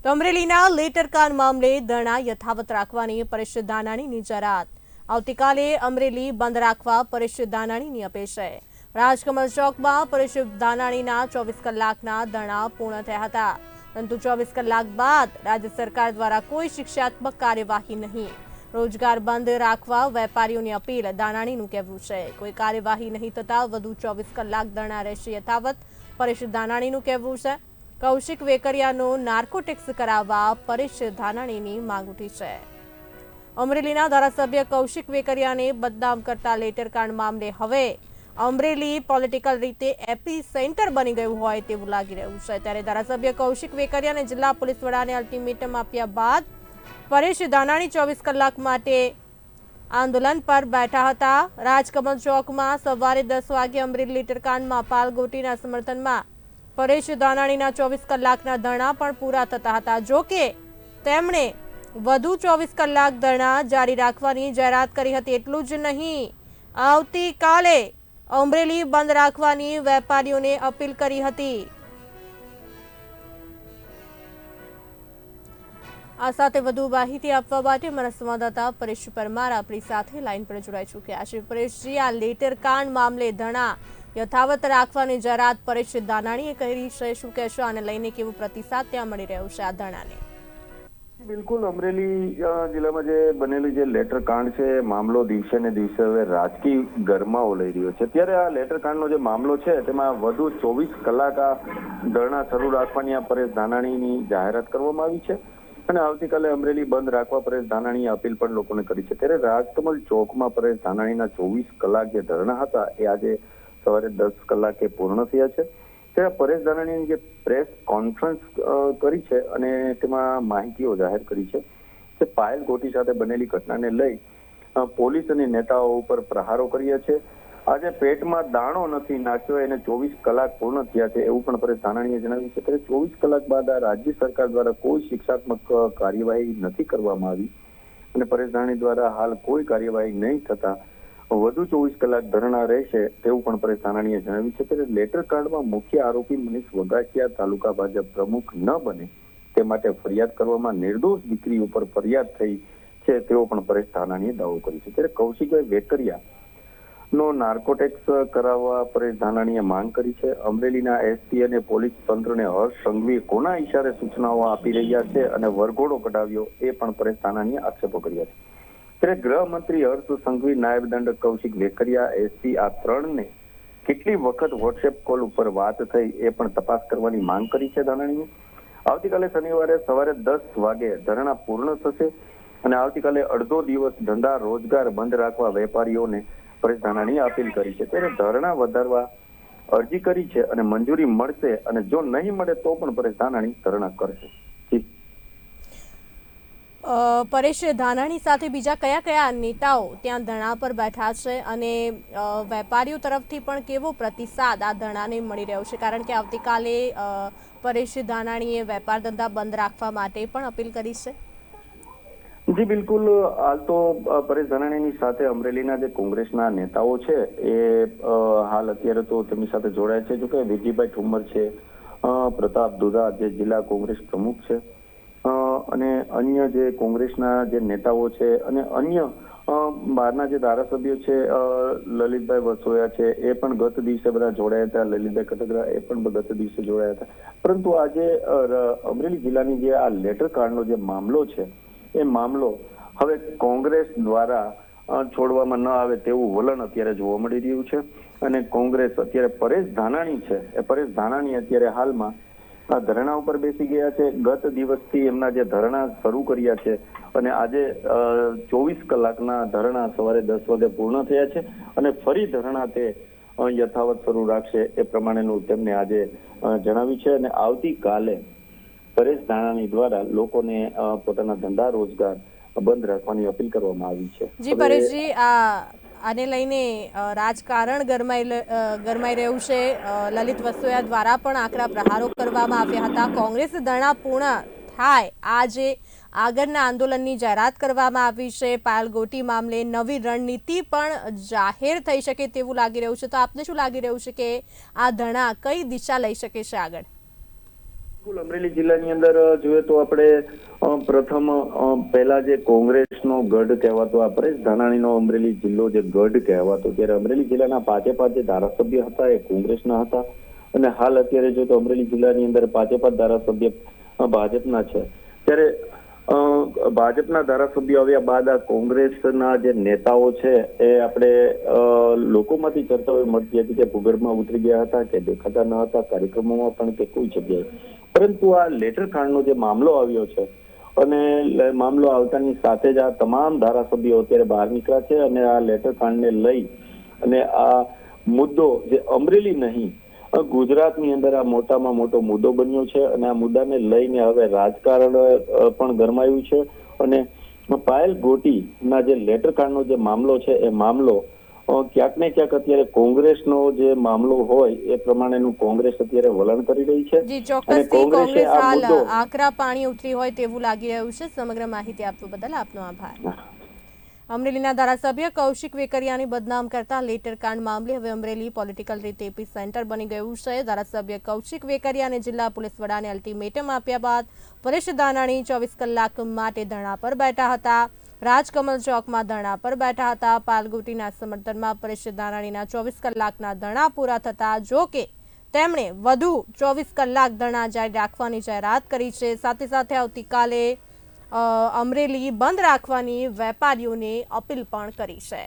તો અમરેલીના લેટરકાંડ મામલે ધરણા યથાવત રાખવાની પરેશ ધાનાણીની જાહેરાત। આવતીકાલે અમરેલી બંધ રાખવા પરેશ ધાનાણીની અપીલ છે। રાજકમલ ચોકમાં પરેશ ધાનાણીના 24 કલાકના ધરણા પૂર્ણ થયા હતા, પરંતુ 24 કલાક બાદ રાજ્ય સરકાર દ્વારા કોઈ શિક્ષાત્મક કાર્યવાહી નહીં। રોજગાર બંધ રાખવા વેપારીઓની અપીલ, ધાનાણીનું કહેવું છે કોઈ કાર્યવાહી નહીં થતા વધુ 24 કલાક ધરણા રહેશે યથાવત, પરેશ ધાનાણીનું કહેવું છે। કૌશિક વેકરિયાનો નાર્કોટિક્સ કરાવવા પરેશ ધાનાણીની માંગ ઉઠી છે। અમરેલીના ધારાસભ્ય કૌશિક વેકરિયાને બદનામ કરતા લેટરકાંડ મામલે હવે અમરેલી પોલિટિકલ રીતે એપી સેન્ટર બની ગયું હોય તેવું લાગી રહ્યું છે। ત્યારે ધારાસભ્ય કૌશિક વેકરિયાને જિલ્લા પોલીસ વડાને અલ્ટિમેટમ આપ્યા બાદ પરેશ ધાનાણી 24 કલાક માટે આંદોલન પર બેઠા હતા। રાજકમલ ચોકમાં સવારે 10 વાગે અમરેલી લેટરકાંડમાં પાલ ગોટીના સમર્થનમાં પરેશ ધાનાણીના 24 કલાકના ધરણા પણ પૂરા થતા હતા। જો કે તેમણે વધુ 24 કલાક ધરણા જારી રાખવાની જાહેરાત કરી હતી। એટલું જ નહીં, આવતીકાલે અમરેલી બંધ રાખવાની વેપારીઓને અપીલ કરી હતી। આ સાથે વધુ માહિતી આપવા માટે અમારા સંવાદદાતા પરેશ પરમાર આપણી સાથે લાઈન પર જોડાઈ ચૂક્યા છે। પરેશજી, આ લેટરકાંડ મામલે ધરણા યથાવત રાખવાની જાહેરાત પરેશ ધાનાણીએ કરી છે, શું કહેશો? આને લઈને કેવો પ્રતિસાદ ત્યાં મળી રહ્યો છે આ ધરણાને? બિલકુલ, અમરેલી જિલ્લામાં જે બનેલી જે લેટરકાંડ છે મામલો દિવસે ને દિવસે હવે રાજકીય ગરમાવો લઈ રહ્યો છે। ત્યારે આ લેટરકાંડનો જે મામલો છે તેમાં વધુ 24 કલાક આ ધરણા શરૂ રાખવાની આ પરેશ ધાનાણીની જાહેરાત કરવામાં આવી છે અને આવતીકાલે અમરેલી બંધ રાખવા પરેશ ધાનાણીએ અપીલ પણ લોકોને કરી છે। ત્યારે રાજકમલ ચોકમાં પરેશ ધાનાણીના 24 કલાક જે ધરણા હતા એ આજે સવારે 10 કલાકે પૂર્ણ થયા છે। ત્યારે પરેશ ધાનાણીએ જે પ્રેસ કોન્ફરન્સ કરી છે અને તેમાં માહિતીઓ જાહેર કરી છે કે પાયલ ગોટી સાથે બનેલી ઘટનાને લઈ પોલીસ અને નેતાઓ ઉપર પ્રહારો કર્યા છે। આજે પેટમાં દાણો નથી નાખ્યો, એને 24 કલાક પૂર્ણ થયા છે એવું પણ પરેશ ધાનાણીએ જણાવ્યું છે। ત્યારે 24 કલાક બાદ આ રાજ્ય સરકાર દ્વારા કોઈ શિક્ષાત્મક કાર્યવાહી નથી કરવામાં આવી અને પરેશ ધાનાણી દ્વારા હાલ કોઈ કાર્યવાહી નહીં થતા વધુ 24 કલાક ધરણા રહેશે તેવું પણ પરેશ ધાનાણીએ જણાવ્યું છે। ત્યારે લેટરકાંડમાં મુખ્ય આરોપી મનીષ વગાસિયા તાલુકા ભાજપ પ્રમુખ ન બને તે માટે ફરિયાદ કરવામાં નિર્દોષ દીકરી ઉપર ફરિયાદ થઈ છે તેવો પણ પરેશ ધાનાણીએ દાવો કર્યો છે। ત્યારે કૌશિકભાઈ વેકરિયા નો નાર્કોટિક્સ કરાવવા પરેશ ધાનાણીએ માંગ કરી છે। અમરેલીના એસપી અને પોલીસ તંત્રને હર્ષ સંઘવી કોના ઇશારે સૂચનાઓ આપી રહ્યા છે અને વરઘોડો કઢાવ્યો એ પણ પરેશ ધાનાણીએ આક્ષેપો કર્યા છે। ત્યારે ગૃહમંત્રી હર્ષ સંઘવી, નાયબ દંડક કૌશિક વેકરિયા, એસપી આ ત્રણને કેટલી વખત વોટ્સએપ કોલ ઉપર વાત થઈ એ પણ તપાસ કરવાની માંગ કરી છે ધાનાણીએ। આવતીકાલે શનિવારે સવારે 10 વાગે ધરણા પૂર્ણ થશે અને આવતીકાલે અડધો દિવસ ધંધા રોજગાર બંધ રાખવા વેપારીઓને પરેશ ધાનાણીએ અપીલ કરી છે। ત્યારે ધરણા વધારવા અરજી કરી છે અને મંજૂરી મળશે અને જો નહીં મળે તો પણ પરેશ ધાનાણી ધરણા કરશે। પરેશ ધાનાણી સાથે બીજા કયા કયા નેતાઓ ત્યાં ધરણા પર બેઠા છે અને વેપારીઓ તરફથી પણ કેવો પ્રતિસાદ આ ધરણાને મળી રહ્યો છે? કારણ કે આવતીકાલે પરેશ ધાનાણીએ વેપાર ધંધા બંધ રાખવા માટે પણ અપીલ કરી છે। જી બિલકુલ, હાલ તો પરેશ ધાનાણીની સાથે અમરેલીના જે કોંગ્રેસના નેતાઓ છે એ હાલ અત્યારે તો તેમની સાથે જોડાય છે। જોકે વિજયભાઈ ઠુમ્મર છે, પ્રતાપ દુધા જે જિલ્લા કોંગ્રેસ પ્રમુખ છે અને અન્ય જે કોંગ્રેસના જે નેતાઓ છે અને અન્ય બહારના જે ધારાસભ્યો છે, લલિતભાઈ વસોયા છે એ પણ ગત દિવસે બધા જોડાયા હતા, લલિતભાઈ કટગરા એ પણ ગત દિવસે જોડાયા હતા। પરંતુ આજે અમરેલી જિલ્લાની જે આ લેટરકાંડનો જે મામલો છે એ મામલો હવે કોંગ્રેસ દ્વારા છોડવામાં ન આવે તેવું વલણ અત્યારે જોવા મળી રહ્યું છે અને કોંગ્રેસ અત્યારે પરેશ ધાનાણી છે એ પરેશ ધાનાણી અત્યારે હાલમાં ધરણા ઉપર બેસી ગયા છે। ગત દિવસથી એમના જે ધરણા શરૂ કર્યા છે અને આજે 24 કલાકના ધરણા સવારે 10 વાગે પૂર્ણ થયા છે અને ફરી ધરણા તે યથાવત શરૂ રાખશે એ પ્રમાણેનું તેમને આજે જણાવ્યું છે અને આવતીકાલે પરેશ ધાનાણી દ્વારા લોકોને પોતાના ધંધા રોજગાર બંધ રાખવાની અપીલ કરવામાં આવી છે। જી પરેશજી, આને લઈને રાજકારણ ગરમાઈ રહ્યું છે। લલિત વસોયા દ્વારા પણ આકરા પ્રહારો કરવામાં આવ્યા હતા। કોંગ્રેસ ધરણા પૂર્ણ થાય આજે આગળના આંદોલનની જાહેરાત કરવામાં આવી છે। પાયલ ગોટી મામલે નવી રણનીતિ પણ જાહેર થઈ શકે તેવું લાગી રહ્યું છે। તો આપને શું લાગી રહ્યું છે કે આ ધરણા કઈ દિશા લઈ શકે છે આગળ? બિલકુલ અમરેલી જિલ્લાની અંદર જોઈએ તો આપણે પ્રથમ પહેલા જે કોંગ્રેસનો ગઢ કહેવાતો આ પરેશ ધાનાણીનો અમરેલી જિલ્લો જે ગઢ કહેવાતો, ત્યારે અમરેલી જિલ્લાના પાંચે જે ધારાસભ્ય હતા એ કોંગ્રેસના હતા અને હાલ અત્યારે જો તો અમરેલી જિલ્લાની અંદર પાંચે ધારાસભ્ય ભાજપના છે. ત્યારે ભાજપના ધારાસભ્યો આવ્યા બાદ આ કોંગ્રેસના જે નેતાઓ છે એ આપણે લોકોમાંથી ચર્ચાઓ મળતી હતી કે ભૂગર્ભમાં ઉતરી ગયા હતા કે દેખાતા ન હતા કાર્યક્રમોમાં પણ કે કોઈ જગ્યાએ, પરંતુ આ લેટર કાંડનો જે મામલો આવ્યો છે અને મામલો આવતાની સાથે જ આ તમામ ધારાસભ્યો અત્યારે બહાર નીકળ્યા છે અને આ લેટર કાંડને લઈ અને આ મુદ્દો જે અમરેલી નહીં ગુજરાતની અંદર આ મોટામાં મોટો મુદ્દો બન્યો છે અને આ મુદ્દાને લઈને હવે રાજકારણ પણ ગરમાયું છે અને પાયલ ગોટીના જે લેટર કાંડનો જે મામલો છે એ મામલો ક્યાંક ને ક્યાંક અત્યારે કોંગ્રેસનો જે મામલો હોય એ પ્રમાણેનું કોંગ્રેસ અત્યારે વલણ કરી રહી છે. જી ચોક્કસથી કોંગ્રેસ હાલ આકરા પાણી ઉતરી હોય તેવું લાગી રહ્યું છે. સમગ્ર માહિતી આપવા બદલ આપનો આભાર. અમરેલીના ધારાસભ્ય કૌશિક વેકરિયાની બદનામ કરતા લેટર કાંડ મામલે હવે અમરેલી પોલિટિકલ રીતે એપી સેન્ટર બની ગયું છે. ધારાસભ્ય કૌશિક વેકરિયાને જિલ્લા પોલીસ વડાને અલ્ટિમેટમ આપ્યા બાદ પરેશ ધાનાણી 24 કલાક માટે ધરણા પર બેઠા હતા. રાજકમલ ચોકમાં ધરણા પર બેઠા હતા. પાલગોટીના સમર્થનમાં પરેશ ધાનાણીના 24 કલાકના ધરણા પૂરા થતા જો કે તેમણે વધુ 24 કલાક ધરણા જારી રાખવાની જાહેરાત કરી છે. સાથે સાથે આવતીકાલે અમરેલી બંધ રાખવાની વેપારીઓને અપીલ પણ કરી છે.